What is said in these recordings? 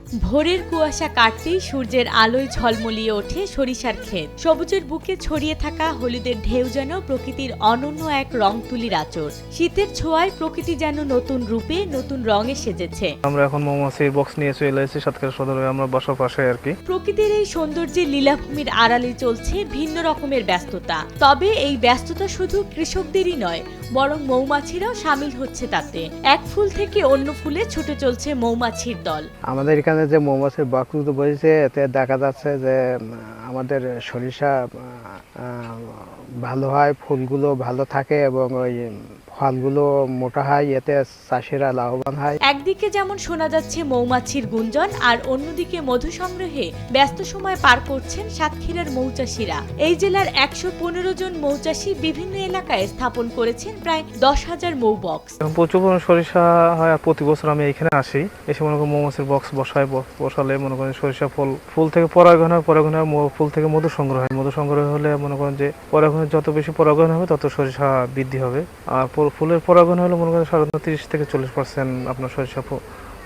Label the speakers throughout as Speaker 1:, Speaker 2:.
Speaker 1: ভোরের কুয়াশা কাটতেই সূর্যের আলোয় ঝলমলিয়ে ওঠে সরিষার ক্ষেত। সবুজের বুকে ছড়িয়ে থাকা হলুদের ঢেউ যেন প্রকৃতির অনন্য এক রং তুলির আঁচড়। শীতের ছোঁয়ায় প্রকৃতি যেন নতুন রূপে নতুন রঙে সেজেছে।
Speaker 2: আমরা এখন মৌমাছির বক্স নিয়ে চলে এসেছি সাতক্ষীরা সদরে, আমরা বাসার পাশে আর কি।
Speaker 1: প্রকৃতির এই সৌন্দর্যে লীলাভূমির আড়ালে চলছে ভিন্ন রকমের ব্যস্ততা। তবে এই ব্যস্ততা শুধু কৃষকদেরই নয়, বরং মৌমাছিরাও সামিল হচ্ছে তাতে। এক ফুল থেকে অন্য ফুলে ছুটে চলছে মৌমাছির দল।
Speaker 3: আমাদের এখানে যে মৌমাছির বক্সগুলো বসেছে এতে দেখা যাচ্ছে যে আমাদের সরিষা ভালো হয়, ফুলগুলো ভালো থাকে এবং ওই ফলগুলো মোটা হয়, এতে চাষিরা লাভবান হয়।
Speaker 1: একদিকে যেমন শোনা যাচ্ছে মৌমাছির গুঞ্জন, আর অন্যদিকে মধু সংগ্রহে ব্যস্ত সময় পার করছেন সাতক্ষীরার মৌচাষীরা। এই জেলার ১১৫ জন মৌচাষী বিভিন্ন এলাকায় স্থাপন করেছেন প্রায় ১০,০০০ মৌ বক্স।
Speaker 2: প্রচুর পরিমাণে সরিষা হয় আর প্রতি বছর আমি এখানে আসি, এসে মনে করেন মৌমাছির বক্স বসালে মনে করেন সরিষা ফুল থেকে পরাগায়ন হয়, ফুল থেকে মধু সংগ্রহ হয়। মধু সংগ্রহ হলে মনে করেন যে পরাগায়ন যত বেশি পরাগায়ন হবে তত সরিষা বৃদ্ধি হবে। আর ফুলের পরাগায়ন হলে মনে করেন সাধারণত ৩০ থেকে ৪০% আপনার সরিষা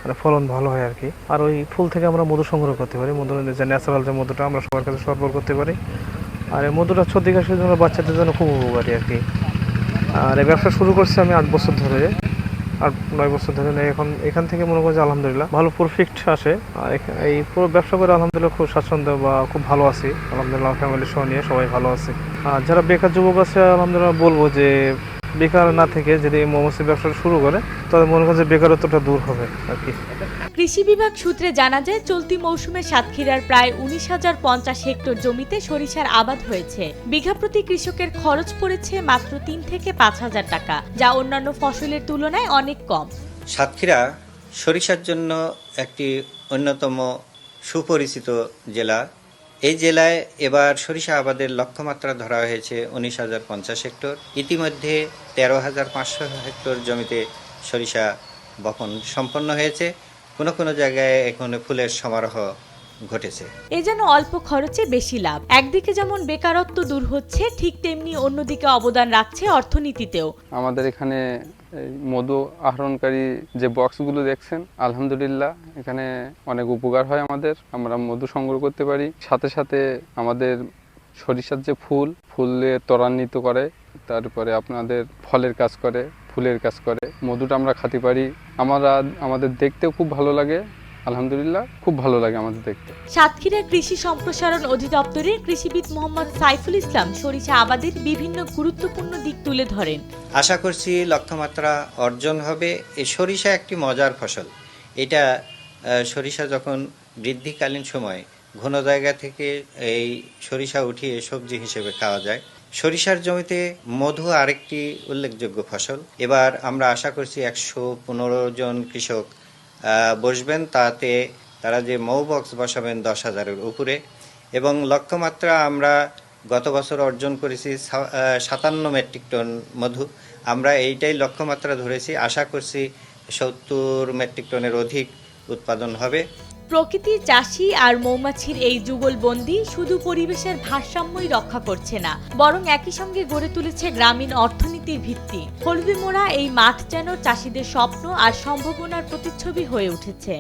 Speaker 2: মানে ফলন ভালো হয় আর কি। আর ওই ফুল থেকে আমরা মধু সংগ্রহ করতে পারি, মধু যে ন্যাচারাল যে মধুটা আমরা সবার কাছে সরবরাহ করতে পারি। আর এই মধুটা সর্দি কাশির জন্য বাচ্চাদের জন্য খুব উপকারী আর কি। আর এই ব্যবসা শুরু করছি আমি ৮ বছর ধরে, ৮-৯ বছর ধরে। এখন এখান থেকে মনে করছি আলহামদুলিল্লাহ ভালো প্রফিট আসে। আর এই পুরো ব্যবসা করে আলহামদুলিল্লাহ খুব স্বাচ্ছন্দ্য বা খুব ভালো আছি আলহামদুলিল্লাহ। ফ্যামিলি সহ নিয়ে সবাই ভালো আছে। আর যারা বেকার যুবক আছে আলহামদুলিল্লাহ বলবো যে বেকার না থেকে যদি মৌমাছি ব্যবসা শুরু করে তাদের মনে করেন যে বেকারত্বটা দূর হবে আর কি।
Speaker 1: কৃষি বিভাগ সূত্রে জানা যায়, চলতি মৌসুমে সাতক্ষীরার প্রায় ১৯,০৫০ হেক্টর জমিতে সরিষার আবাদ হয়েছে। বিঘা প্রতি কৃষকের খরচ পড়েছে মাত্র ৩ থেকে ৫,০০০ টাকা, যা অন্যান্য ফসলের তুলনায় অনেক কম।
Speaker 4: সাতক্ষীরা সরিষার জন্য একটি অন্যতম সুপরিচিত জেলা। এই জেলায় এবার সরিষা আবাদের লক্ষ্যমাত্রা ধরা হয়েছে ১৯,০৫০ হেক্টর। ইতিমধ্যে ১৩,৫০০ হেক্টর জমিতে সরিষা বপন সম্পন্ন হয়েছে। কোনো জায়গায় এখন ফুলের সমারোহ ঘটেছে।
Speaker 1: এ যেন অল্প খরচে বেশি লাভ। একদিকে যেমন বেকারত্ব দূর হচ্ছে, ঠিক তেমনি অন্যদিকে অবদান রাখছে অর্থনীতিতেও।
Speaker 5: আমাদের এখানে মধু আহরণকারী যে বক্সগুলো দেখছেন, আলহামদুলিল্লাহ এখানে অনেক উপকার হয় আমাদের। আমরা মধু সংগ্রহ করতে পারি, সাথে সাথে আমাদের সরিষার যে ফুলে ত্বরান্বিত করে, তারপরে আপনাদের ফলের কাজ করে, ফুলের কাজ করে। মধুটা আমরা খেতে পারি, আমাদের দেখতেও খুব ভালো লাগে। আলহামদুলিল্লাহ খুব ভালো লাগে আমাদের দেখতে।
Speaker 1: সাতক্ষীরা কৃষি সম্প্রসারণ অধিদপ্তরের কৃষিবিদ মোহাম্মদ সাইফুল ইসলাম সরিষা আবাদের বিভিন্ন গুরুত্বপূর্ণ দিক তুলে ধরেন।
Speaker 4: আশা করছি লক্ষ্যমাত্রা অর্জন হবে। এই সরিষা একটি মজার ফসল। এটা সরিষা যখন বৃদ্ধিকালীন সময় ঘন জায়গা থেকে এই সরিষা উঠিয়ে সবজি হিসেবে খাওয়া যায়। সরিষার জমিতে মধু আরেকটি উল্লেখযোগ্য ফসল। এবার আমরা আশা করছি ১১৫ জন কৃষক বসবেন, তাতে তারা যে মৌ বক্স বসাবেন ১০,০০০-এর উপরে। এবং লক্ষ্যমাত্রা আমরা গত বছর অর্জন করেছি ৫৭ মেট্রিক টন মধু। আমরা এইটাই লক্ষ্যমাত্রা ধরেছি, আশা করছি ৭০ মেট্রিক টনের অধিক উৎপাদন হবে।
Speaker 1: প্রকৃতি, চাষি আর মৌমাছির এই যুগলবন্দি শুধু পরিবেশের ভারসাম্যই রক্ষা করছে না, বরং একই সঙ্গে গড়ে তুলেছে গ্রামীণ অর্থনীতির ভিত্তি। হলুদে মোড়া এই মাঠ যেন চাষিদের স্বপ্ন আর সম্ভাবনার প্রতিচ্ছবি হয়ে উঠেছে।